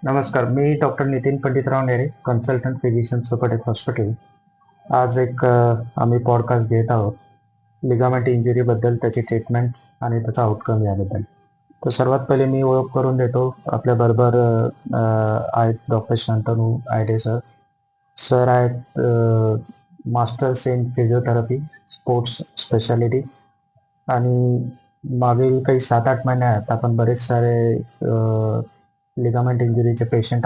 नमस्कार. मी doctor Nitin Panditrao Nere, consultant physician Supertech hospital. आज आम्ही पॉडकास्ट घेत आहोत लिगामेंट इंजुरीबद्दल, त्याची ट्रीटमेंट आणि त्याचा आउटकम याबद्दल. तर सर्वात पहिले मी ओळख करून देतो. आपल्याबरोबर आहेत डॉक्टर शांतनू आयडे सर. सर आहेत masters in physiotherapy, sports speciality. आणि मागील काही 7-8 महिन्यात आपण बरेच सारे लिगामेंट इंजुरीचे पेशंट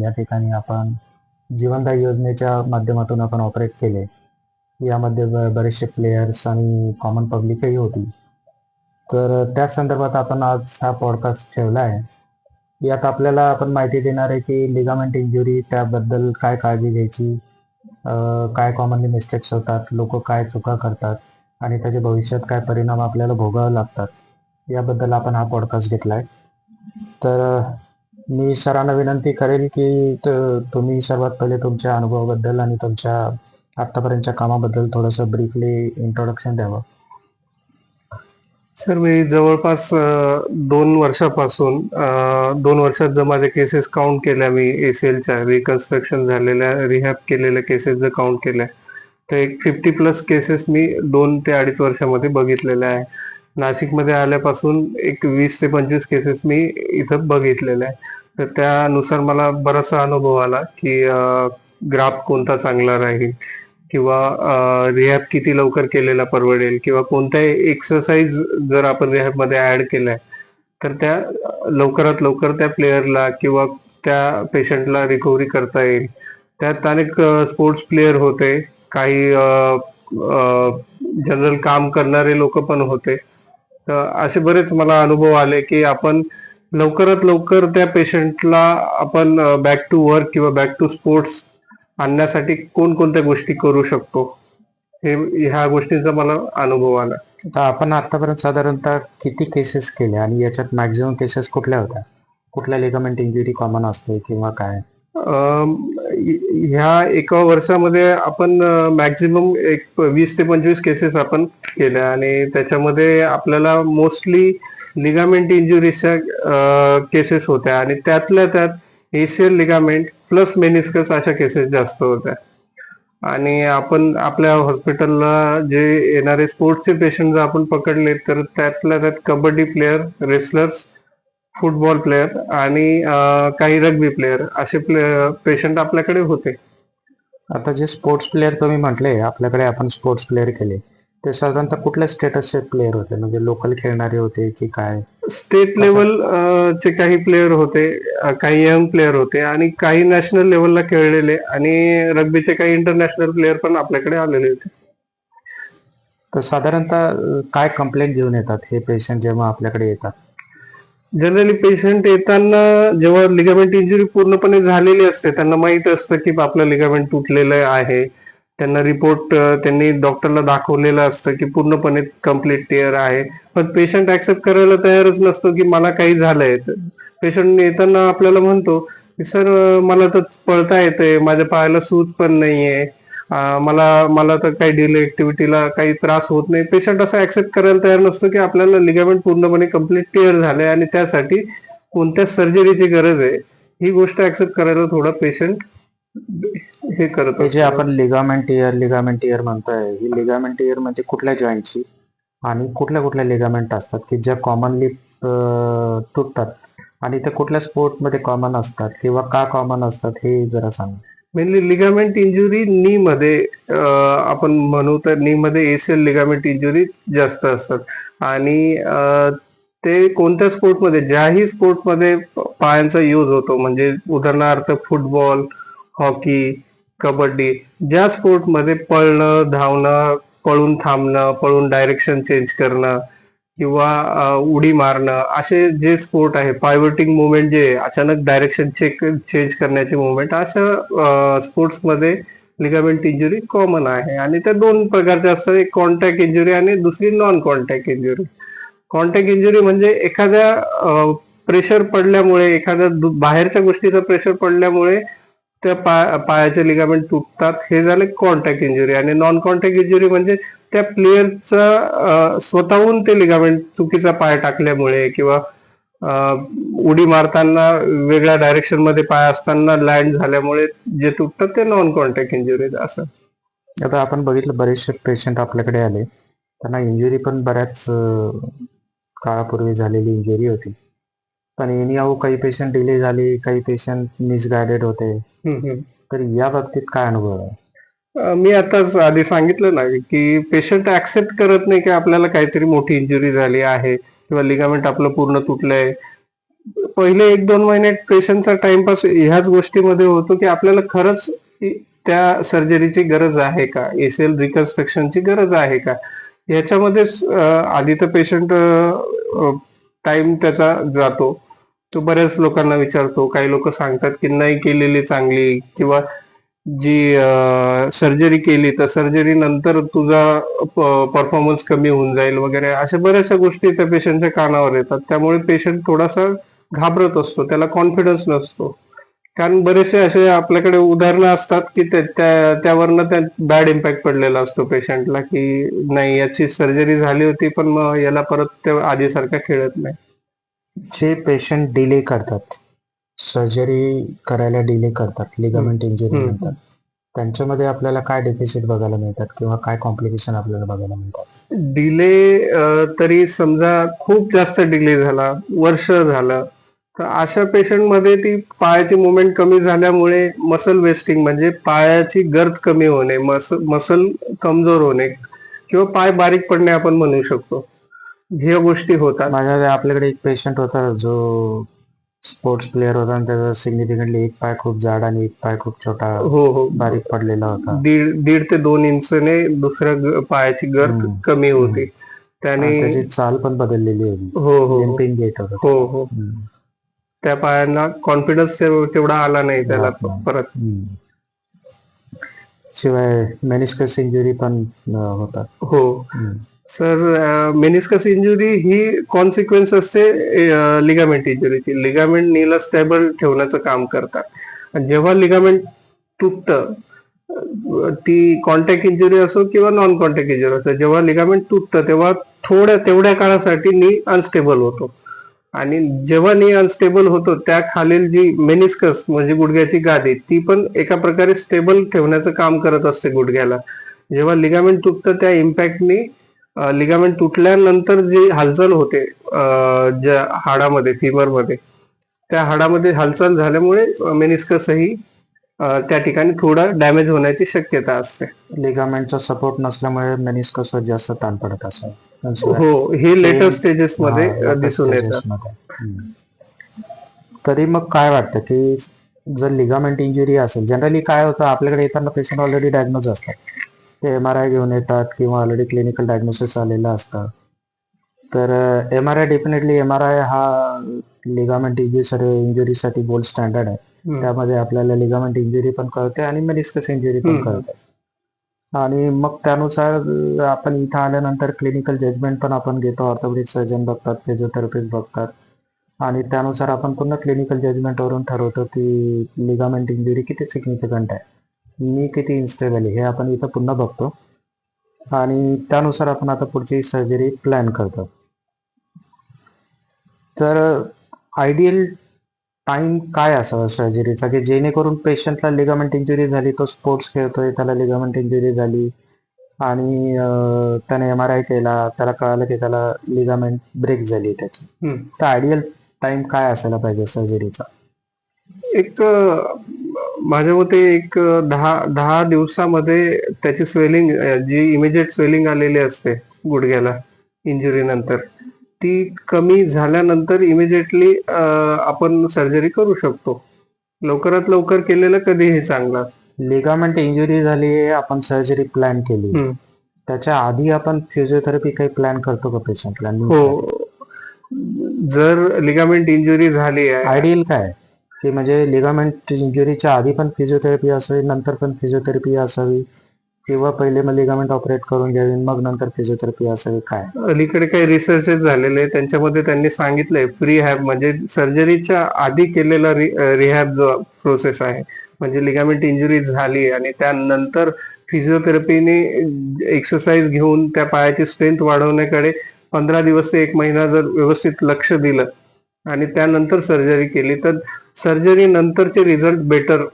या ठिकाणी आपण जीवनदायी योजनेच्या माध्यमातून आपण ऑपरेट केले. यामध्ये बरेचसे प्लेयर्स आणि कॉमन पब्लिकही होती. तर त्या संदर्भात आपण आज हा पॉडकास्ट ठेवला आहे. यात आपल्याला आपण माहिती देणार आहे की लिगामेंट इंजुरी, त्याबद्दल काय काळजी घ्यायची, काय कॉमनली मिस्टेक्स होतात, लोक काय चुका करतात आणि त्याचे भविष्यात काय परिणाम आपल्याला भोगावे लागतात, याबद्दल आपण हा पॉडकास्ट घेतला आहे. तर मी सरांना विनंती करेल की तुम्ही सर्वात पहिले तुमच्या अनुभवाबद्दल आणि तुमच्या आत्तापर्यंतच्या कामाबद्दल थोडंसं ब्रीफली इंट्रोडक्शन द्यावं. सर, मी जवळपास 2 वर्षापासून 2 वर्षात जर माझे केसेस काउंट केल्या, मी ACLच्या रिकन्स्ट्रक्शन झालेल्या, रिहॅब केलेल्या केसेस जर काउंट केल्या, तर एक 50+ केसेस मी 2 ते 2.5 वर्षामध्ये बघितलेल्या आहे. नाशिकमध्ये आल्यापासून एक 20 ते 25 केसेस मी इथं बघितलेल्या आहे. तर त्यानुसार मला बराचसा अनुभव आला की ग्राफ कोणता चांगला राहील, किंवा रिहॅब किती लवकर केलेला परवडेल, किंवा कोणत्याही एक्सरसाइज जर आपण रिहॅबमध्ये ऍड केलाय तर त्या लवकरात लवकर त्या प्लेयरला किंवा त्या पेशंटला रिकव्हरी करता येईल. त्यात अनेक स्पोर्ट्स प्लेयर होते, काही जनरल काम करणारे लोक पण होते. तर असे बरेच मला अनुभव आले की आपण लवकरात लवकर त्या पेशंटला आपण बॅक टू वर्क किंवा बॅक टू स्पोर्ट्स आणण्यासाठी कोणकोणत्या गोष्टी करू शकतो, ह्या गोष्टींचा मला अनुभव आला. तर आपण आतापर्यंत साधारणतः किती केसेस केल्या आणि याच्यात मॅक्झिमम केसेस कुठल्या होत्या? कुठल्या लिगामेंट इंजुरी कॉमन असते किंवा काय? ह्या एका वर्षामध्ये आपण मॅक्झिमम एक 20 ते 25 केसेस आपण केल्या, आणि त्याच्यामध्ये आपल्याला मोस्टली लिगामेंट इंजुरीच्या केसेस होत्या, आणि त्यातल्या त्यात ACL लिगामेंट प्लस मेनिस्कस अशा केसेस जास्त होत्या. आणि आपण आपल्या हॉस्पिटलला जे येणारे स्पोर्ट्सचे पेशंट जर आपण पकडले तर त्यातल्या त्यात kabaddi player, wrestlers, football player आणि काही रग्बी प्लेयर असे पेशंट आपल्याकडे होते. आता जे स्पोर्ट्स प्लेयर तुम्ही म्हटले, आपल्याकडे आपण स्पोर्ट्स प्लेयर केले, ते साधारणतः कुठल्या स्टेटसचे प्लेयर होते? म्हणजे लोकल खेळणारे होते की काय? स्टेट लेवल चे काही प्लेयर होते, काही यंग प्लेयर होते, आणि काही नॅशनल लेवलला खेळलेले, आणि रग्बीचे काही इंटरनॅशनल प्लेयर पण आपल्याकडे आलेले होते. तर साधारणतः काय कंप्लेंट घेऊन येतात हे पेशंट जेव्हा आपल्याकडे येतात? जनरली पेशंट येताना जेव्हा लिगामेंट इंजुरी पूर्णपणे झालेली असते, त्यांना माहित असतं की आपलं लिगामेंट तुटलेलं आहे, त्यांना रिपोर्ट त्यांनी डॉक्टरला दाखवलेलं असतं की पूर्णपणे कम्प्लीट टिअर आहे, पण पेशंट ऍक्सेप्ट करायला तयारच नसतो की मला काही झालंय. पेशंट येताना आपल्याला म्हणतो की सर, मला तर पळता येतंय, माझ्या पायाला सूज पण नाहीये, मला तर काही डेली ऍक्टिव्हिटीला काही त्रास होत नाही. पेशंट असं ऍक्सेप्ट करायला तयार नसतो की आपल्याला लिगामेंट पूर्णपणे कम्प्लीट टिअर झालंय आणि त्यासाठी कोणत्या सर्जरीची गरज आहे, ही गोष्ट ऍक्सेप्ट करायला थोडा पेशंट हे करत. जे आपण लिगामेंट इयर म्हणतोय, ही लिगामेंट इयर म्हणजे कुठल्या जॉईंटची आणि कुठल्या कुठल्या लिगामेंट असतात की ज्या कॉमनली तुटतात, आणि ते कुठल्या स्पोर्टमध्ये कॉमन असतात किंवा का कॉमन असतात हे जरा सांगा. मेनली लिगामेंट इंजुरी नी मध्ये आपण म्हणू तर नी मध्ये ACL लिगामेंट इंजुरी जास्त असतात, आणि ते कोणत्या स्पोर्टमध्ये, ज्याही स्पोर्टमध्ये पायांचा यूज होतो, म्हणजे उदाहरणार्थ फुटबॉल, हॉकी, कबड्डी, ज्या स्पोर्टमध्ये पळणं, धावणं, पळून थांबणं, पळून डायरेक्शन चेंज करणं किंवा उडी मारणं, असे जे स्पोर्ट आहे, पायवटिंग मुवमेंट, जे अचानक डायरेक्शन चेंज करण्याची मुवमेंट, अशा स्पोर्ट्समध्ये लिगामेंट इंजुरी कॉमन आहे. आणि त्या 2 प्रकारच्या असतात, एक कॉन्टॅक्ट इंजुरी आणि दुसरी non contact injury. Contact injury म्हणजे एखाद्या प्रेशर पडल्यामुळे, एखाद्या बाहेरच्या गोष्टीचा प्रेशर पडल्यामुळे त्या पायाचे लिगामेंट तुटतात, हे झाले कॉन्टॅक्ट इंजुरी. आणि नॉन कॉन्टॅक्ट इंजुरी म्हणजे त्या प्लेयरचा स्वतःहून ते लिगामेंट चुकीचा पाय टाकल्यामुळे किंवा उडी मारताना वेगळ्या डायरेक्शन मध्ये पाय असताना लँड झाल्यामुळे जे तुटतात ते नॉन कॉन्टॅक्ट इंजुरी असं. आता आपण बघितलं बरेचसे पेशंट आपल्याकडे आले, त्यांना इंजुरी पण बऱ्याच काळापूर्वी झालेली इंजुरी होती. पण एनी हाऊ काही पेशंट डिले झाले, काही पेशंट मिसगायडेड होते. तर या बाबतीत काय अनुभव आहे? मी आताच आधी सांगितलं ना की पेशंट ऍक्सेप्ट करत नाही की आपल्याला काहीतरी मोठी इंजुरी झाली आहे किंवा लिगामेंट आपलं पूर्ण तुटलंय. पहिले 1-2 महिने पेशंटचा टाइमपास ह्याच गोष्टीमध्ये होतो की आपल्याला खरंच त्या सर्जरीची गरज आहे का, एसीएल रिकन्स्ट्रक्शनची गरज आहे का, याच्यामध्ये आधी तर पेशंट टाइम त्याचा जातो. तो बऱ्याच लोकांना विचारतो, काही लोक सांगतात की नाही केलेली चांगली, किंवा जी सर्जरी केली तर सर्जरी नंतर तुझा परफॉर्मन्स कमी होऊन जाईल वगैरे, अशा बऱ्याचशा गोष्टी त्या पेशंटच्या कानावर येतात. त्यामुळे पेशंट थोडासा घाबरत असतो, त्याला कॉन्फिडन्स नसतो. कारण बरेचसे असे आपल्याकडे उदाहरणं असतात की त्यावरनं त्या बॅड इम्पॅक्ट पडलेला असतो पेशंटला, की नाही याची सर्जरी झाली होती पण मग याला परत ते आधीसारखा खेळत नाही. जे पेशंट डिले करतात, सर्जरी करायला डिले करतात लिगामेंट इंजुरी नंतर, त्यांच्यामध्ये आपल्याला काय डेफिसिट बघायला मिळतात किंवा काय कॉम्प्लिकेशन आपल्याला बघायला मिळतात? डिले तरी समजा खूप जास्त डिले झाला, वर्ष झालं, तर अशा पेशंट मध्ये ती पायाची मुवमेंट कमी झाल्यामुळे मसल वेस्टिंग म्हणजे पायाची गर्थ कमी होणे, मसल कमजोर होणे किंवा पाय बारीक पडणे आपण म्हणू शकतो, ह्या गोष्टी होतात. माझ्या आपल्याकडे एक पेशंट होता जो स्पोर्ट्स प्लेअर होता आणि त्याचा सिग्निफिकंटली एक पाय खूप जाड आणि एक पाय खूप छोटा हो बारीक पडलेला होता. 1.5 ते 2 इंचने दुसऱ्या पायाची गर्थ कमी होती. त्याने त्याची चाल पण बदललेली होती. लिम्पिंग गेट होतं. हो. त्या पायांना कॉन्फिडन्स तेवढा आला नाही त्याला परत. शिवाय मेनिस्कस इंजुरी पण होतात. हो सर, मेनिस्कस इंजुरी ही कॉन्सिक्वेन्स असते लिगामेंट इंजुरीची. लिगामेंट नीला स्टेबल ठेवण्याचं काम करतात. जेव्हा लिगामेंट तुटतं, ती कॉन्टॅक्ट इंजुरी असो किंवा नॉन कॉन्टॅक्ट इंजुरी असो, जेव्हा लिगामेंट तुटतं तेव्हा तेवढ्या काळासाठी नी अनस्टेबल होतो. आणि जेव्हा नी अनस्टेबल होतो त्या खालील जी मेनिस्कस म्हणजे गुडघ्याची गादी, ती पण एका प्रकारे स्टेबल ठेवण्याचं काम करत असते गुडघ्याला. जेव्हा लिगामेंट तुटतं त्या इम्पॅक्टनी लिगामेंट तुटल्यानंतर जी हालचाल होते ज्या हाडामध्ये, फिमरमध्ये, त्या हाडामध्ये हालचाल झाल्यामुळे मेनिस्कसही त्या ठिकाणी थोडा डॅमेज होण्याची शक्यता असते. लिगामेंटचा सपोर्ट नसल्यामुळे मेनिस्कसवर जास्त ताण पडत असेल. हो, हे लेटेस्ट स्टेजेस मध्ये दिसून येतं. तरी मग काय वाटतं की जर लिगामेंट इंजुरी असेल, जनरली काय होतं आपल्याकडे येताना पेशंट ऑलरेडी डायग्नोज असतात, ते MRI घेऊन येतात किंवा ऑलरेडी क्लिनिकल डायग्नोसिस आलेलं असतं. तर MRI डेफिनेटली MRI हा लिगामेंट इंजुरीसाठी गोल्ड स्टँडर्ड आहे. त्यामध्ये आपल्याला लिगामेंट इंजुरी पण कळते आणि मेनिस्कस इंजुरी पण कळते. आणि मग त्यानुसार आपण इथं आल्यानंतर क्लिनिकल जजमेंट पण आपण घेतो. ऑर्थोपेडिक सर्जन बघतात, फिजिओथेरपिस्ट बघतात आणि त्यानुसार आपण पुन्हा क्लिनिकल जजमेंटवरून ठरवतो की लिगामेंट इंजुरी किती सिग्निफिकंट आहे, नी किती इन्स्टेबल आहे, हे आपण इथं पुन्हा बघतो आणि त्यानुसार आपण आता पुढची सर्जरी प्लॅन करतो. तर आयडियल टाइम काय असावा सर्जरीचा की जेणेकरून पेशंटला लिगामेंट इंजुरी झाली, तो स्पोर्ट्स खेळतोय, त्याला लिगामेंट इंजुरी झाली आणि त्याने MRI केला, त्याला कळालं की त्याला लिगामेंट ब्रेक झाली त्याची, तर आयडियल टाइम काय असायला पाहिजे सर्जरीचा? एक माझ्या मते एक 10 दिवसामध्ये त्याची स्वेलिंग, जी इमिजिएट स्वेलिंग आलेली असते गुडघ्याला इंजुरी नंतर, ती कमी झाल्यानंतर इमिजिएटली आपण सर्जरी करू शकतो. लवकरात लवकर केलेलं कधीही चांगलं. लिगामेंट इंजुरी झाली, आपण सर्जरी प्लॅन केली, त्याच्या आधी आपण फिजिओथेरपी काही प्लॅन करतो का पेशंटला? हो, जर लिगामेंट इंजुरी झाली आहे, आयडियल काय की म्हणजे लिगामेंट इंजुरीच्या आधी पण फिजिओथेरपी असावी, नंतर पण फिजिओथेरपी असावी, किंवा पहिले मग लिगामेंट ऑपरेट करून घ्यावी मग नंतर फिजिओथेरपी असावी? काय अलीकडे काही रिसर्चेस झालेले, त्यांच्यामध्ये त्यांनी सांगितलंय प्री हॅब म्हणजे सर्जरीच्या आधी केलेला रिहॅब जो प्रोसेस आहे, म्हणजे लिगामेंट इंजुरी झाली आणि त्यानंतर फिजिओथेरपीने एक्सरसाइज घेऊन त्या पायाची स्ट्रेंथ वाढवण्याकडे 15 दिवस ते 1 महिना जर व्यवस्थित लक्ष दिलं आणि त्यानंतर सर्जरी केली तर सर्जरी नंतरचे रिझल्ट बेटर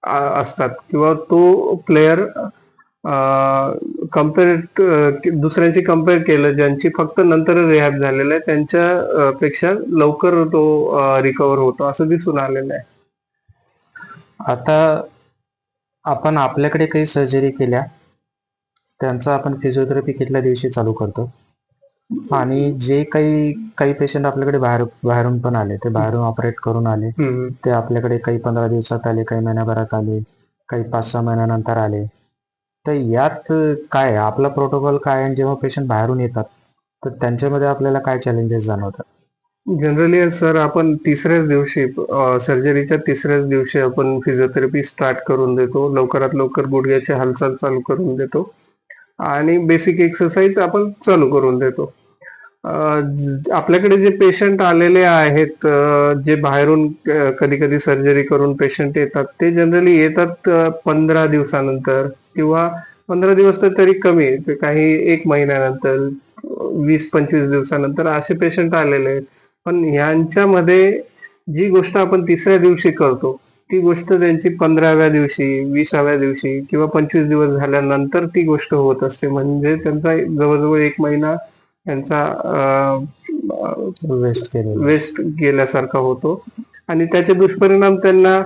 असतात, किंवा तो प्लेयर कम्पेअर दुसऱ्यांची कम्पेअर केलं ज्यांची फक्त नंतर रिहॅब झालेलं आहे त्यांच्या पेक्षा लवकर तो रिकवर होतो असं दिसून आलेलं आहे. आता आपण आपल्याकडे काही सर्जरी केल्या त्यांचा आपण फिजिओथेरपी कितल्या दिवशी चालू करतो, आणि जे काही पेशंट आपल्याकडे बाहेरून पण आले, ते बाहेरून ऑपरेट करून आले, ते आपल्याकडे काही 15 दिवसात आले, काही महिन्याभरात आले, काही 5-6 महिन्यानंतर आले, तर यात काय आहे? आपला प्रोटोकॉल काय आहे? आणि जेव्हा पेशंट बाहेरून येतात तर त्यांच्यामध्ये आपल्याला काय चॅलेंजेस जाणवतात? जनरली सर आपण तिसऱ्याच दिवशी सर्जरीच्या तिसऱ्याच दिवशी आपण फिजिओथेरपी स्टार्ट करून देतो. लवकरात लवकर गुडघ्याची हालचाल चालू करून देतो आणि बेसिक एक्सरसाइज आपण चालू करून देतो. आपल्याकडे जे पेशंट आलेले आहेत, जे बाहेरून कधी कधी सर्जरी करून पेशंट येतात, ते जनरली येतात 15 दिवसानंतर, किंवा 15 दिवस तर तरी कमी, काही 1 महिन्यानंतर, 20-25 दिवसानंतर असे पेशंट आलेले आहेत. पण ह्यांच्यामध्ये जी गोष्ट आपण तिसऱ्या दिवशी करतो ती गोष्ट त्यांची 15व्या दिवशी, 20व्या दिवशी किंवा 25 दिवस झाल्यानंतर ती गोष्ट होत असते. म्हणजे त्यांचा जवळजवळ 1 महिना त्यांचा वेस्ट गेल्यासारखा होतो आणि त्याचे दुष्परिणाम त्यांना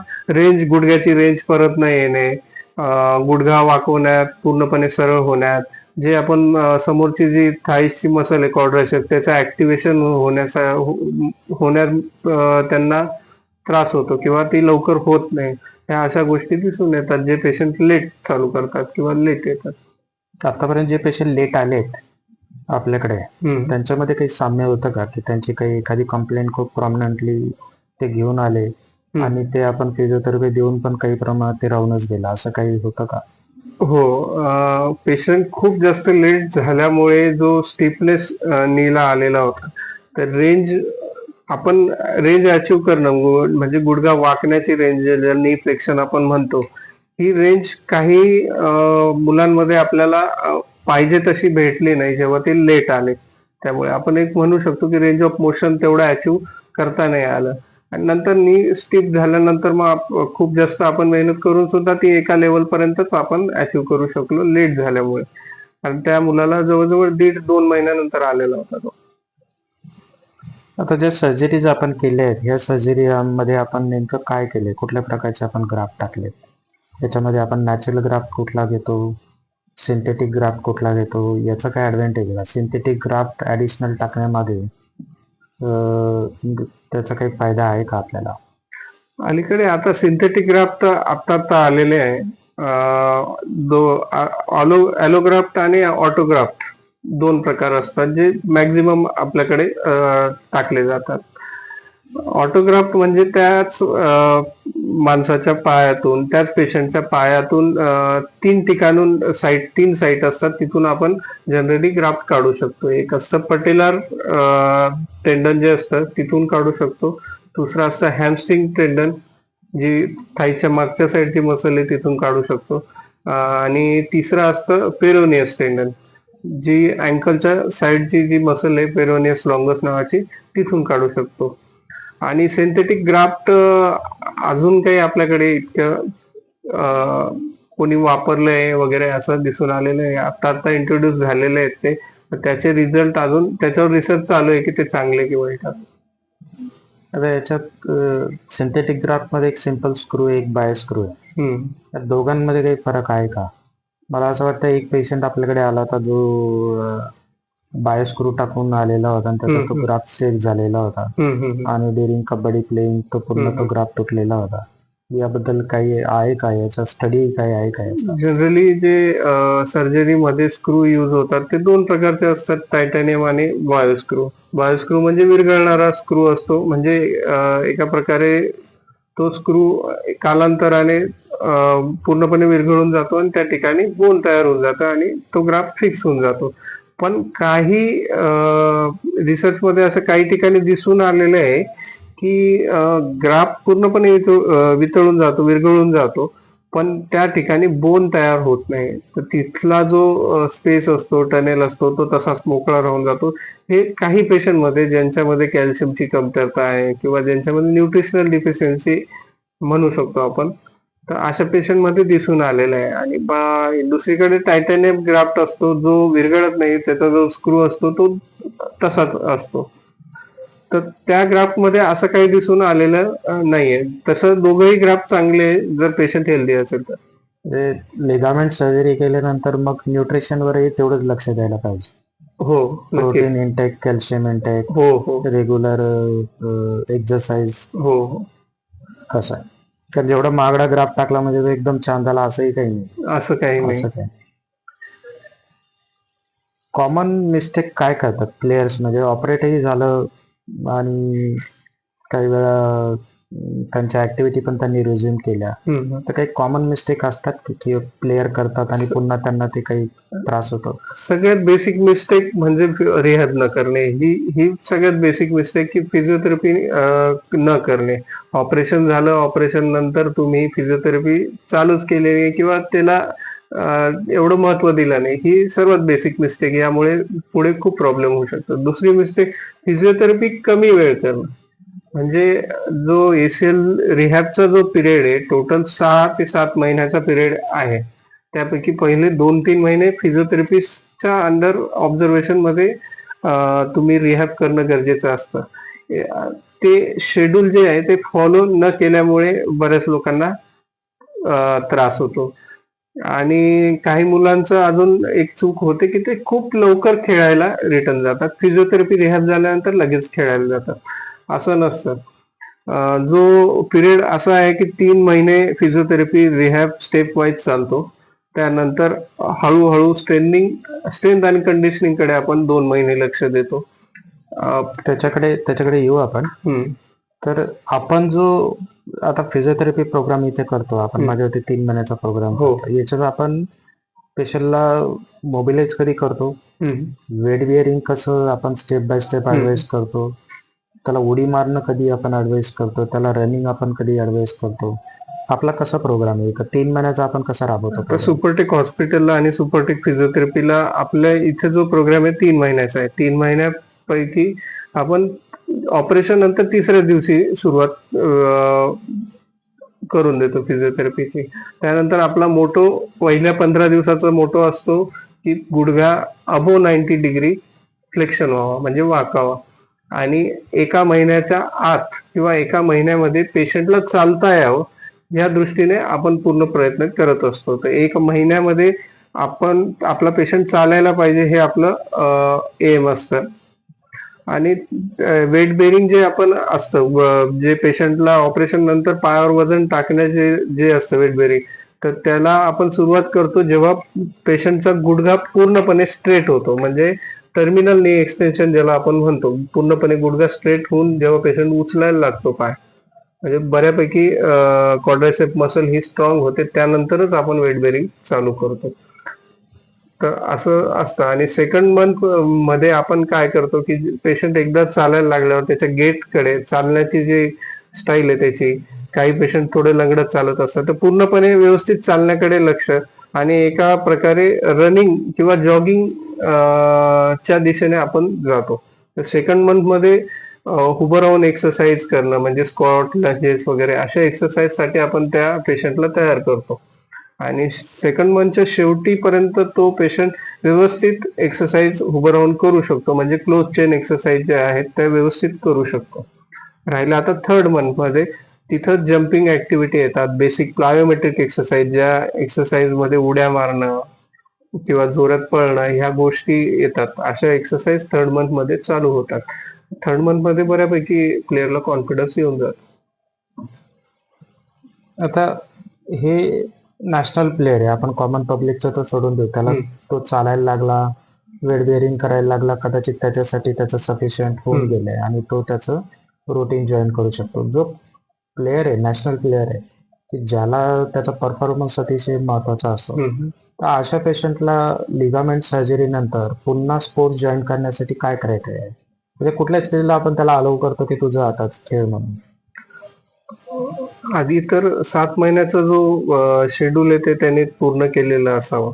गुडघ्याची रेंज परत न येणे, गुडघा वाकवण्यात, पूर्णपणे सरळ होण्यात, जे आपण समोरची जी थाईसची मसल आहे क्वाड्रायसेप, त्याचं ऍक्टिव्हेशन होण्यात त्यांना त्रास होतो किंवा ती लवकर होत नाही. ह्या अशा गोष्टी दिसून येतात जे पेशंट लेट चालू करतात किंवा लेट येतात. आतापर्यंत जे पेशंट लेट आलेत आपल्याकडे, त्यांच्यामध्ये काही साम्य होतं का, की त्यांची काही एखादी कंप्लेंट खूप प्रॉमिनंटली ते घेऊन आले आणि ते आपण फिजिओथेरपी देऊन पण काही प्रमाणात ते राहूनच गेला, असं काही होतं का? हो, पेशंट खूप जास्त लेट झाल्यामुळे जो स्टिफनेस नीला आलेला होता, तर आपण रेंज अचीव करणं म्हणजे गुडघा वाकण्याची रेंज, नी फ्लेक्शन आपण म्हणतो, ही रेंज काही मुलांमध्ये आपल्याला पाहिजे तशी भेटली नाही जेव्हा ते लेट आले. त्यामुळे आपण एक म्हणू शकतो की रेंज ऑफ मोशन तेवढं अचीव करता नाही आलं. आणि नंतर नी स्टिफ झाल्यानंतर मग खूप जास्त आपण मेहनत करून सुद्धा ती एका लेवल पर्यंतच आपण अचीव करू शकलो लेट झाल्यामुळे. आणि त्या मुलाला जवळजवळ 1.5-2 महिन्यानंतर आलेला होता तो. आता ज्या सर्जरीज आपण केल्या आहेत, ह्या सर्जरीमध्ये आपण नेमकं काय केले? कुठल्या प्रकारचे आपण ग्राफ्ट टाकलेत? त्याच्यामध्ये आपण नॅचरल ग्राफ्ट कुठला घेतो, सिंथेटिक ग्राफ्ट कुठला घेतो, याचा काय ऍडव्हान्टेज आहे? सिंथेटिक ग्राफ्ट ऍडिशनल टाकण्यामागे त्याचा काही फायदा आहे का आपल्याला? अलीकडे आता सिंथेटिक ग्राफ्ट आता आलेले आहे. ॲलोग्राफ्ट आणि ऑटोग्राफ्ट 2 प्रकार असतात जे मॅक्झिमम आपल्याकडे टाकले जातात. ऑटोग्राफ्ट म्हणजे त्याच माणसाच्या पायातून, त्याच पेशंटच्या पायातून 3 ठिकाणून तीन साईट असतात, तिथून आपण जनरली ग्राफ्ट काढू शकतो. एक असतं पटेलर टेंडन जे असतं तिथून काढू शकतो. दुसरं असतं हॅमस्ट्रिंग टेंडन, जी थाईच्या मागच्या साईडची मसल आहे तिथून काढू शकतो. आणि तिसरं असतं पेरोनियस टेंडन, जी अँकलच्या साईडची जी मसल आहे पेरोनियस लॉंगस नावाची, तिथून काढू शकतो. आणि सिंथेटिक ग्राफ्ट अजून काही आपल्याकडे इतकं कोणी वापरलंय वगैरे असं दिसून आलेलं आहे. आता इंट्रोड्यूस झालेले आहेत ते, त्याचे रिझल्ट अजून त्याच्यावर रिसर्च चालू आहे की ते चांगले किंवा वाईट. आता याच्यात सिंथेटिक ग्राफ्ट मध्ये एक सिंपल स्क्रू आहे, एक बाय स्क्रू आहे. त्या दोघांमध्ये काही फरक आहे का? मला असं वाटतं एक पेशंट आपल्याकडे आला होता जो बाय स्क्रू टाकून आलेला होता आणि त्याचा तो ग्राफ्ट सेट झालेला होता आणि ड्युरिंग कबड्डी प्लेइंग तो पूर्ण तो ग्राफ्ट तुटलेला होता. याबद्दल काही आहे का? याचा स्टडी काय आहे का याचा? जनरली जे सर्जरीमध्ये स्क्रू यूज होतात ते 2 प्रकारचे असतात, टायटॅनियम आणि बायोस्क्रू. बायोस्क्रू म्हणजे विरघळणारा स्क्रू असतो, म्हणजे एका प्रकारे तो स्क्रू कालांतराने पूर्णपणे विरघळून जातो आणि त्या ठिकाणी बोन तयार होऊन जातं आणि तो ग्राफ्ट फिक्स होऊन जातो. पण काही रिसर्च मध्ये असं काही ठिकाणी दिसून आलेलं आहे की ग्राफ्ट पूर्णपणे वितळून जातो, विरघळून जातो, पण त्या ठिकाणी बोन तयार होत नाही. तर तिथला जो स्पेस असतो, टनेल असतो, तो तसाच मोकळा राहून जातो. हे काही पेशंटमध्ये ज्यांच्यामध्ये कॅल्शियमची कमतरता आहे किंवा ज्यांच्यामध्ये न्यूट्रिशनल डिफिशियन्सी म्हणू शकतो आपण, तर अशा पेशंटमध्ये दिसून आलेलं आहे. आणि दुसरीकडे टायटॅनियम ग्राफ्ट असतो जो विरघळत नाही, त्याचा जो स्क्रू असतो तो तसाच असतो. तर त्या ग्राफ्टमध्ये असं काही दिसून आलेलं नाहीये. तसं दोघंही ग्राफ्ट चांगले आहे, जर पेशंट हेल्दी असेल तर. लिगामेंट सर्जरी केल्यानंतर मग न्यूट्रिशन वरही तेवढंच लक्ष द्यायला पाहिजे. हो, नक्कीच. प्रोटीन इंटेक, कॅल्शियम इंटेक, हो, हो. रेग्युलर एक्सरसाइज हो, हो. कसं आहे. तर जेवढा महागडा ग्राफ टाकला म्हणजे तो एकदम छान झाला असंही काही नाही. असं काही नाही. असं काय कॉमन मिस्टेक काय करतात प्लेयर्स, म्हणजे ऑपरेटही झालं आणि काही वेळा त्यांच्या ऍक्टिव्हिटी पण त्यांनी रिझ्यूम केल्या, हम्म. तर काही कॉमन मिस्टेक असतात की प्लेयर करतात आणि पुन्हा त्यांना ते काही त्रास होतो? सगळ्यात बेसिक मिस्टेक म्हणजे रिहॅब न करणे. ही सगळ्यात बेसिक मिस्टेक की फिजिओथेरपी न करणे. ऑपरेशन झालं, ऑपरेशन नंतर तुम्ही फिजिओथेरपी चालूच केलेली आहे किंवा त्याला एवढं महत्व दिलं नाही, ही सर्वात बेसिक मिस्टेक. यामुळे पुढे खूप प्रॉब्लेम होऊ शकतात. दुसरी मिस्टेक, फिजिओथेरपी कमी वेळ करणं. म्हणजे जो एसीएल रिहॅबचा जो पिरियड आहे, टोटल 6 ते 7 महिन्याचा पिरियड आहे. त्यापैकी पहिले 2-3 महिने फिजिओथेरपिस्टच्या अंडर ऑब्झर्वेशन मध्ये तुम्ही रिहॅब करणं गरजेचं असतं. ते शेड्यूल जे आहे ते फॉलो न केल्यामुळे बऱ्याच लोकांना त्रास होतो. आणि काही मुलांचं अजून एक चूक होते की ते खूप लवकर खेळायला रिटर्न जातात. फिजिओथेरपी रिहॅब झाल्यानंतर लगेच खेळायला जातात, असं नसतं. जो पिरियड असा आहे की 3 महिने फिजिओथेरपी रिहॅब स्टेप वाईज चालतो. त्यानंतर हळूहळू स्ट्रेंथ आणि कंडिशनिंग कडे आपण 2 महिने लक्ष देतो. त्याच्याकडे येऊ आपण. तर आपण जो आता फिजिओथेरपी प्रोग्राम इथे करतो आपण, माझ्या होते 3 महिन्याचा प्रोग्राम होतो, याच्यात आपण पेशंटला मोबिलाइज कधी करतो, वेट बिअरिंग कसं आपण स्टेप बाय स्टेप ऍडवाइस करतो, त्याला उडी मारणं कधी आपण ऍडवाइस करतो, त्याला रनिंग आपण कधी ऍडवाइस करतो, आपला कसा प्रोग्राम आहे, 3 महिन्याचा आपण कसा राबवतो? सुपरटेक हॉस्पिटलला आणि सुपरटेक फिजिओथेरपीला आपल्या इथे जो प्रोग्राम आहे 3 महिन्याचा आहे. 3 महिन्यापैकी आपण ऑपरेशन नंतर 3ऱ्या दिवशी सुरुवात करून देतो फिजिओथेरपीची. त्यानंतर आपला मोटो पहिल्या 15 दिवसाचा मोटो असतो की गुडघा अबो 90 डिग्री फ्लेक्शन व्हावा, म्हणजे वाकावा. आणि 1 महिन्याच्या आत किंवा 1 महिन्यामध्ये पेशंटला चालता यावं, या दृष्टीने आपण पूर्ण प्रयत्न करत असतो. तर 1 महिन्यामध्ये आपला पेशंट चालायला पाहिजे, हे आपलं एम असतं. आणि वेट बेरिंग जे आपण असतं, जे पेशंटला ऑपरेशन नंतर पायावर वजन टाकण्याचे जे असतं वेट बेरिंग, तर त्याला आपण सुरुवात करतो जेव्हा पेशंटचा गुडघा पूर्णपणे स्ट्रेट होतो, म्हणजे टर्मिनल नी एक्सटेन्शन ज्याला आपण म्हणतो. पूर्णपणे गुडघा स्ट्रेट होऊन जेव्हा पेशंट उचलायला लागतो पाय, म्हणजे बऱ्यापैकी क्वाड्रायसेप मसल ही स्ट्रॉंग होते, त्यानंतरच आपण वेट बेरिंग चालू करतो. तर असं असतं. आणि सेकंड मंथ मध्ये आपण काय करतो की पेशंट एकदा चालायला लागल्यावर त्याच्या गेटकडे, चालण्याची जी स्टाईल आहे त्याची, काही पेशंट थोडे लंगडत चालत असतात, तर पूर्णपणे व्यवस्थित चालण्याकडे लक्ष, आणि एका प्रकारे रनिंग किंवा जॉगिंग च्या दिशेने आपण जातो. सेकंड मंथ मध्ये उभं राहून एक्सरसाइज करणं, म्हणजे स्क्वॉट, लंजेस वगैरे अशा एक्सरसाइज साठी आपण त्या पेशंटला तयार करतो. आणि सेकंड मंथच्या शेवटीपर्यंत तो पेशंट व्यवस्थित एक्सरसाइज उभं राहून करू शकतो, म्हणजे क्लोज चेन एक्सरसाइज ज्या आहेत त्या व्यवस्थित करू शकतो. राहिलं आता थर्ड मंथ मध्ये, तिथं जम्पिंग ऍक्टिव्हिटी येतात, बेसिक प्लायोमेट्रिक एक्सरसाइज, ज्या एक्सरसाइज मध्ये उड्या मारणं किंवा जोरात पळणं ह्या गोष्टी येतात. अशा एक्सरसाइज थर्ड मंथ मध्ये चालू होतात. थर्ड मंथ मध्ये बऱ्यापैकी प्लेअरला कॉन्फिडन्स येऊन जातो. आता हे नॅशनल प्लेअर आहे, आपण कॉमन पब्लिकचं तो सोडून देऊ, त्याला तो चालायला लागला, वेट बेअरिंग करायला लागला, कदाचित त्याच्यासाठी त्याचं सफिशियंट होऊन गेलंय आणि तो त्याचं रुटीन जॉईन करू शकतो. जो प्लेअर आहे, नॅशनल प्लेअर आहे, की ज्याला त्याचा परफॉर्मन्स अतिशय महत्वाचा असतो, तर अशा पेशंटला लिगामेंट सर्जरी नंतर पुन्हा स्पोर्ट्स जॉईन करण्यासाठी काय क्रायटेरिया आहे, म्हणजे कुठल्या स्टेजला आपण त्याला अलाउ करतो की तुझं आताच खेळ म्हणून? आधी तर 7 महिन्याचा जो शेड्यूल आहे ते त्यांनी पूर्ण केलेला असावा.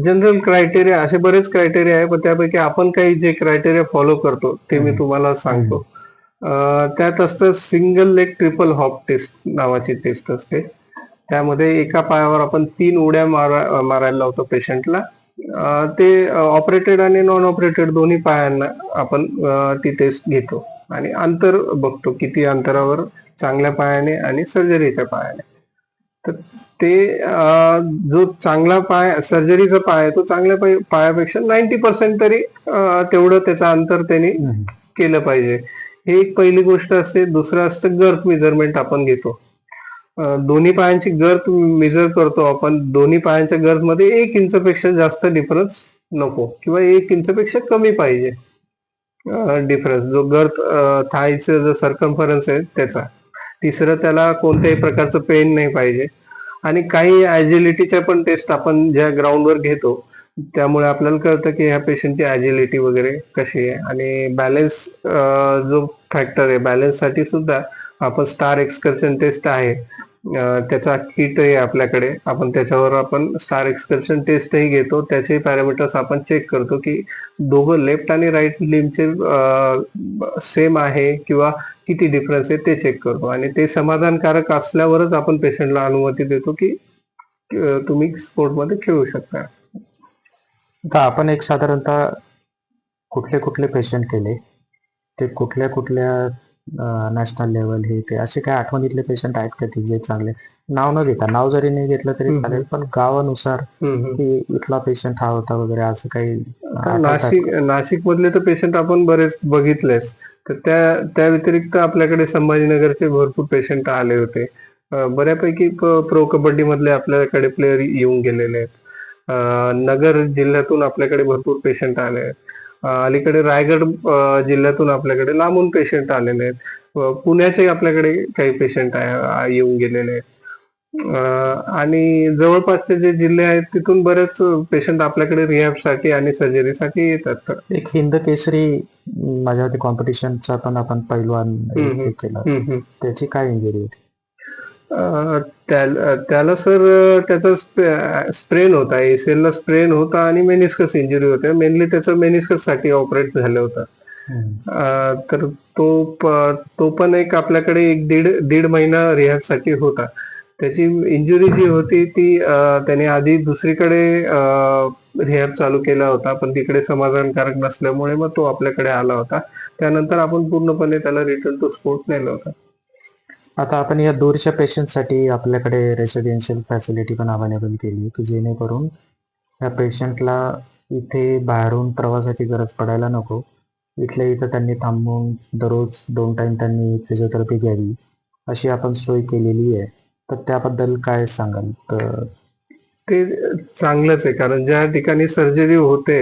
जनरल क्रायटेरिया असे बरेच क्रायटेरिया आहे, पण त्यापैकी आपण काही जे क्रायटेरिया फॉलो करतो ते मी तुम्हाला सांगतो. त्यात असतं single leg triple hop test नावाची टेस्ट असते. त्यामध्ये एका पायावर आपण 3 उड्या मारायला लावतो पेशंटला. ते ऑपरेटेड आणि नॉन ऑपरेटेड दोन्ही पायांना आपण ती टेस्ट घेतो आणि अंतर बघतो किती अंतरावर चांगल्या पायाने आणि सर्जरीच्या पायाने. तर ते जो चांगला पाय सर्जरीचा पाय आहे तो चांगल्या पायापेक्षा 90% तरी तेवढं त्याचं अंतर त्यांनी केलं पाहिजे. ही एक पहिली गोष्ट असते. दुसरं असतं गर्थ मेजरमेंट आपण घेतो. दोन्ही पायांची गर्थ मेजर करतो आपण. दोन्ही पायांच्या गर्थ मध्ये 1 इंचपेक्षा जास्त डिफरन्स नको किंवा 1 इंचपेक्षा कमी पाहिजे डिफरन्स. जो गर्थ थायचं जो सर्कम्फरन्स आहे त्याचा. तिसरं त्याला कोणत्याही प्रकारचं पेन नाही पाहिजे. आणि काही ऍजिलिटीच्या पण टेस्ट आपण ज्या ग्राउंडवर घेतो त्यामुळे आपल्याला कळतं की ह्या पेशंटची ऍजिलिटी वगैरे कशी आहे. आणि बॅलन्स जो फॅक्टर आहे बॅलन्स साठी सुद्धा आपण स्टार एक्सकर्शन टेस्ट आहे त्याचा किट आहे आपल्याकडे. आपण त्याच्यावर आपण स्टार एक्सकर्शन टेस्टही घेतो. त्याचे पॅरामीटर्स आपण चेक करतो की दोघं लेफ्ट आणि राईट लिम्बचे सेम आहे किंवा किती डिफरन्स आहे ते चेक करतो. आणि ते समाधानकारक असल्यावरच आपण पेशंटला अनुमती देतो की तुम्ही स्पोर्टमध्ये खेळू शकता. आता आपण एक साधारणतः कुठले कुठले पेशंट केले, ते कुठल्या कुठल्या नॅशनल लेवल हे ते असे काय आठवणीतले पेशंट आहेत का ते जे चांगले, नाव न घेता, नाव जरी नाही घेतलं तरी चालेल, पण गावानुसार की इथला पेशंट हा होता वगैरे असं काही नाशिक मधले तर पेशंट आपण बरेच बघितलेस. तर त्या व्यतिरिक्त आपल्याकडे संभाजीनगरचे भरपूर पेशंट आले होते. बऱ्यापैकी प्रो कबड्डी मधले आपल्याकडे प्लेयर येऊन गेलेले आहेत. नगर जिल्ह्यातून आपल्याकडे भरपूर पेशंट आले आहेत. अलीकडे रायगड जिल्ह्यातून आपल्याकडे लांबून पेशंट आलेले आहेत. पुण्याचे आपल्याकडे काही पेशंट येऊन गेलेले आहेत. आणि जवळपासचे जे जिल्हे आहेत तिथून बरेच पेशंट आपल्याकडे रिहॅबसाठी आणि सर्जरीसाठी येतात. तर एक हिंद केसरी माझ्यावरती कॉम्पिटिशनचा पण आपण पैलवान केला, त्याची काय इंजुरी होती? त्याला सर त्याचा स्प्रेन होता, ACL ला स्प्रेन होता आणि मेनिस्कस इंजुरी होते. मेनली त्याचं मेनिस्कस साठी ऑपरेट झालं होतं. तर तो पण एक आपल्याकडे 1-1.5 महिना रिहॅब साठी होता. त्याची इंजुरी जी होती ती त्याने आधी दुसरीकडे रिहॅब चालू केला होता, पण तिकडे समाधानकारक नसल्यामुळे मग तो आपल्याकडे आला होता. त्यानंतर आपण पूर्णपणे त्याला रिटर्न टू स्पोर्ट नेलं होतं. आता आपण या दूरच्या पेशंटसाठी आपल्याकडे रेसिडेन्शियल फॅसिलिटी पण अवेलेबल केली की जेणेकरून या पेशंटला इथे बाहेरून प्रवासाची गरज पडायला नको. इथल्या इथं त्यांनी थांबून दररोज 2 टाइम त्यांनी फिजिओथेरपी घ्यावी अशी आपण सोय केलेली आहे. तर त्याबद्दल काय सांगाल? तर ते चांगलंच आहे, कारण ज्या ठिकाणी सर्जरी होते,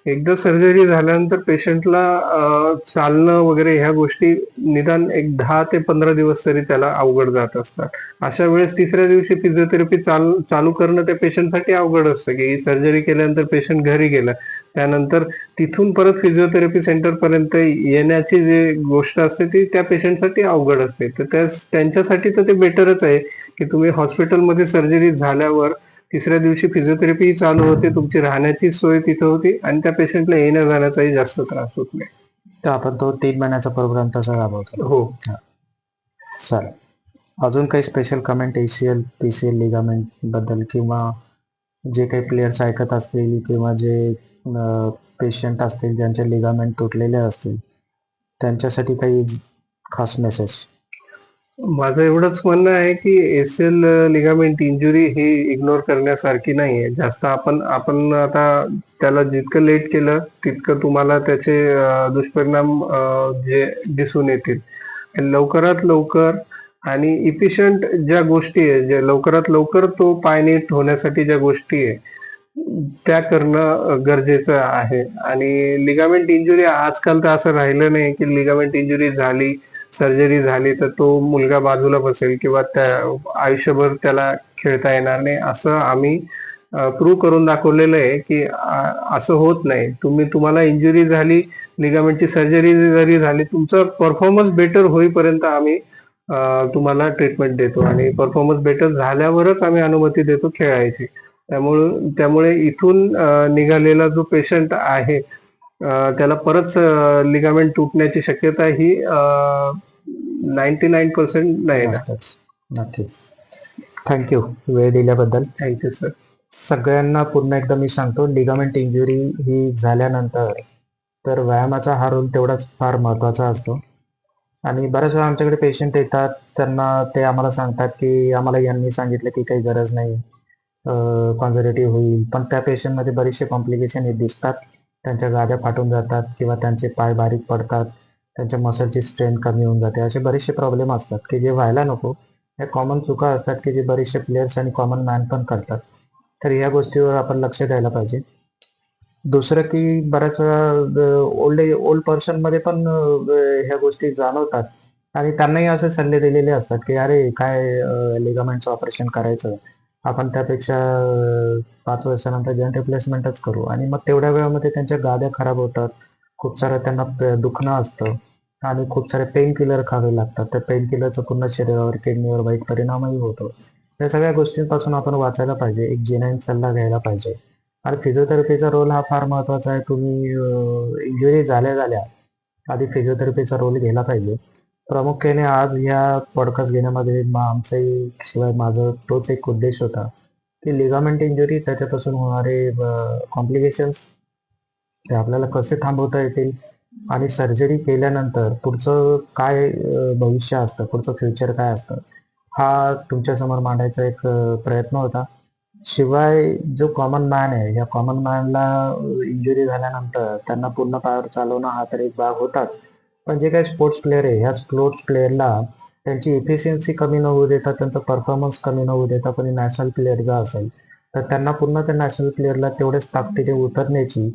एकदा सर्जरी झाल्यानंतर पेशंटला चालणं वगैरे ह्या गोष्टी निदान एक 10 ते 15 दिवस तरी त्याला अवघड जात असतात. अशा वेळेस तिसऱ्या दिवशी फिजिओथेरपी चालू करणं त्या पेशंटसाठी अवघड असतं. की सर्जरी केल्यानंतर पेशंट घरी गेला, त्यानंतर तिथून परत फिजिओथेरपी सेंटर पर्यंत येण्याची जी गोष्ट असते ती त्या पेशंटसाठी अवघड असते. तर त्यांच्यासाठी तर ते बेटरच आहे की तुम्ही हॉस्पिटलमध्ये सर्जरी झाल्यावर तिसऱ्या दिवशी फिजिओथेरपी चालू होते, तुमची राहण्याची सोय तिथं होती आणि त्या पेशंटला येण्या जाण्याचाही जास्त त्रास होत नाही. तर आपण तो 3 महिन्याचा प्रोग्राम तसा राबवतो. हो चालेल. अजून काही special comment ACL PCL ligament बद्दल, किंवा जे काही प्लेयर्स ऐकत असतील किंवा जे पेशंट असतील ज्यांचे लिगामेंट तुटलेले असतील त्यांच्यासाठी काही खास मेसेज? माझं एवढंच म्हणणं आहे की ACL लिगामेंट इंजुरी ही इग्नोर करण्यासारखी नाही आहे. जास्त आपण आता त्याला जितकं लेट केलं तितकं तुम्हाला त्याचे दुष्परिणाम जे दिसून येतील. लवकरात लवकर आणि इफिशियंट ज्या गोष्टी आहे, जे लवकरात लवकर तो पाय नीट होण्यासाठी ज्या गोष्टी आहे त्या करणं गरजेचं आहे. आणि लिगामेंट इंजुरी आजकाल तर असं राहिलं नाही की लिगामेंट इंजुरी झाली, सर्जरी झाली तर तो मुलगा बाजूला बसेल किंवा त्या आयुष्यभर त्याला खेळता येणार नाही. असं आम्ही प्रूव्ह करून दाखवलेलं आहे की असं होत नाही. तुम्हाला इंजुरी झाली, लिगामेंटची सर्जरी जरी झाली, तुमचा परफॉर्मन्स बेटर होईपर्यंत आम्ही तुम्हाला ट्रीटमेंट देतो आणि परफॉर्मन्स बेटर झाल्यावरच आम्ही अनुमती देतो खेळायची. त्यामुळे इथून निघालेला जो पेशंट आहे त्याला परत लिगामेंट तुटण्याची शक्यता ही 99% नाही ना. नक्की. थँक्यू वेळ दिल्याबद्दल. Thank you sir. सगळ्यांना पुन्हा एकदा मी सांगतो, लिगामेंट इंजुरी ही झाल्यानंतर तर व्यायामाचा हा रोल तेवढाच फार महत्त्वाचा असतो. आणि बऱ्याच वेळा आमच्याकडे पेशंट येतात, त्यांना ते आम्हाला सांगतात की आम्हाला यांनी सांगितलं की काही गरज नाही, कॉन्झर्वेटिव्ह होईल. पण त्या पेशंटमध्ये बरेचसे कॉम्प्लिकेशन हे दिसतात. त्यांच्या गाद्या फाटून जातात किंवा त्यांचे पाय बारीक पडतात, त्यांच्या मसलची स्ट्रेंथ कमी होऊन जाते. असे बरेचसे प्रॉब्लेम असतात की जे व्हायला नको. ह्या कॉमन चुका असतात की जे बरेचसे प्लेयर्स आणि कॉमन मॅन पण करतात. तर ह्या गोष्टीवर आपण लक्ष द्यायला पाहिजे. दुसरं की बऱ्याच वेळा ओल्ड पर्सनमध्ये पण ह्या गोष्टी जाणवतात आणि त्यांनाही असे सल्ले दिलेले असतात की अरे काय लिगामेंटचं ऑपरेशन करायचं, आपण त्यापेक्षा 5 वर्षानंतर जॉईंट रिप्लेसमेंटच करू. आणि मग तेवढ्या वेळामध्ये त्यांच्या गाद्या खराब होतात, खूप सारं त्यांना दुखणं असतं आणि खूप सारे पेन किलर खावे लागतात. त्या पेन किलरचा पुन्हा शरीरावर, किडनीवर वाईट परिणामही होतो. या सगळ्या गोष्टींपासून आपण वाचायला पाहिजे, एक जेन्युइन सल्ला घ्यायला पाहिजे. आणि फिजिओथेरपीचा रोल हा फार महत्त्वाचा आहे. तुम्ही इंजुरी झाल्या आधी फिजिओथेरपीचा रोल घ्यायला पाहिजे. प्रामुख्याने आज ह्या पॉडकास्ट घेण्यामध्ये आमचाही शिवाय माझं तोच एक उद्देश होता की लिगामेंट इंजुरी, त्याच्यापासून होणारे कॉम्प्लिकेशन्स ते आपल्याला कसे थांबवता येतील आणि सर्जरी केल्यानंतर पुढचं काय भविष्य असतं, पुढचं फ्युचर काय असतं, हा तुमच्यासमोर मांडायचा एक प्रयत्न होता. शिवाय जो कॉमन मॅन आहे, या कॉमन मॅनला इंजुरी झाल्यानंतर त्यांना पूर्ण पायावर चालवणं हा तर एक भाग होताच. पण जे काही स्पोर्ट्स प्लेअर आहे, ह्या स्पोर्ट्स प्लेअरला त्यांची इफिशियन्सी कमी न होऊ देता, त्यांचा परफॉर्मन्स कमी न होऊ देता, कोणी नॅशनल प्लेअर जर असेल तर त्यांना पुन्हा त्या नॅशनल प्लेअरला तेवढेच ताकदीने उतरण्याची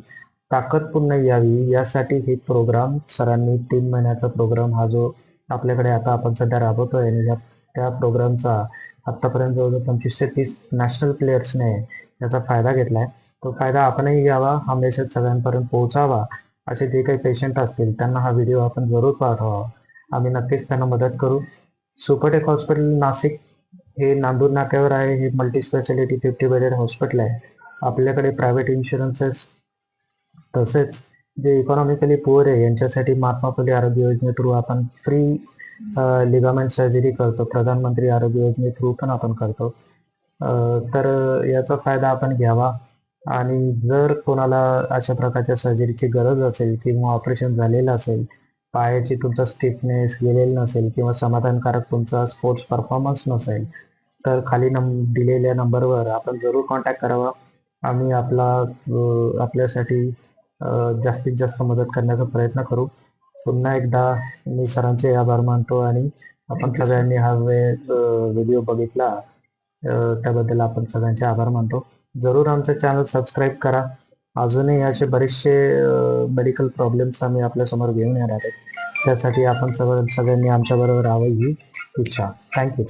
ताकद पुन्हा यावी, यासाठी हे प्रोग्राम सरांनी 3 महिन्याचा प्रोग्राम हा जो आपल्याकडे आता आपण सध्या राबवतोय आणि त्या प्रोग्रामचा आत्तापर्यंत जवळजवळ 25 ते 30 नॅशनल प्लेयर्सने याचा फायदा घेतलाय. तो फायदा आपणही घ्यावा, हा मेसेज सगळ्यांपर्यंत पोहोचावा. असे जे काही पेशंट असतील त्यांना हा व्हिडिओ आपण जरूर पाठवावा. आम्ही नक्कीच त्यांना मदत करू. सुपरटेक हॉस्पिटल नाशिक हे नांदूर नाक्यावर आहे. हे मल्टी स्पेशालिटी 50 बेडेड हॉस्पिटल आहे. आपल्याकडे प्रायव्हेट इन्शुरन्सेस तसेच जे इकॉनॉमिकली पुअर आहे यांच्यासाठी महात्मा फुले आरोग्य योजने थ्रू आपण फ्री लिगामेंट सर्जरी करतो. प्रधानमंत्री आरोग्य योजने थ्रू पण आपण करतो. तर याचा फायदा आपण घ्यावा. आणि जर कोणाला अशा प्रकारच्या सर्जरीची गरज असेल किंवा ऑपरेशन झालेलं असेल, पायाची तुमचा स्टिफनेस गेलेला नसेल किंवा समाधानकारक तुमचा स्पोर्ट्स परफॉर्मन्स नसेल, तर खाली दिलेल्या नंबरवर आपण जरूर कॉन्टॅक्ट करावा. आम्ही आपल्यासाठी जास्तीत जास्त मदत करण्याचा प्रयत्न करू. पुन्हा एकदा मी सरांचे आभार मानतो आणि आपण सगळ्यांनी हा व्हिडिओ बघितला त्याबद्दल आपण सगळ्यांचे आभार मानतो. जरूर आमचं चॅनल सबस्क्राईब करा. अजूनही असे बरेचसे मेडिकल प्रॉब्लेम्स आम्ही आपल्यासमोर घेऊन येणार आहेत. त्यासाठी आपण सगळ्यांनी आमच्याबरोबर राहावं ही इच्छा. थँक्यू.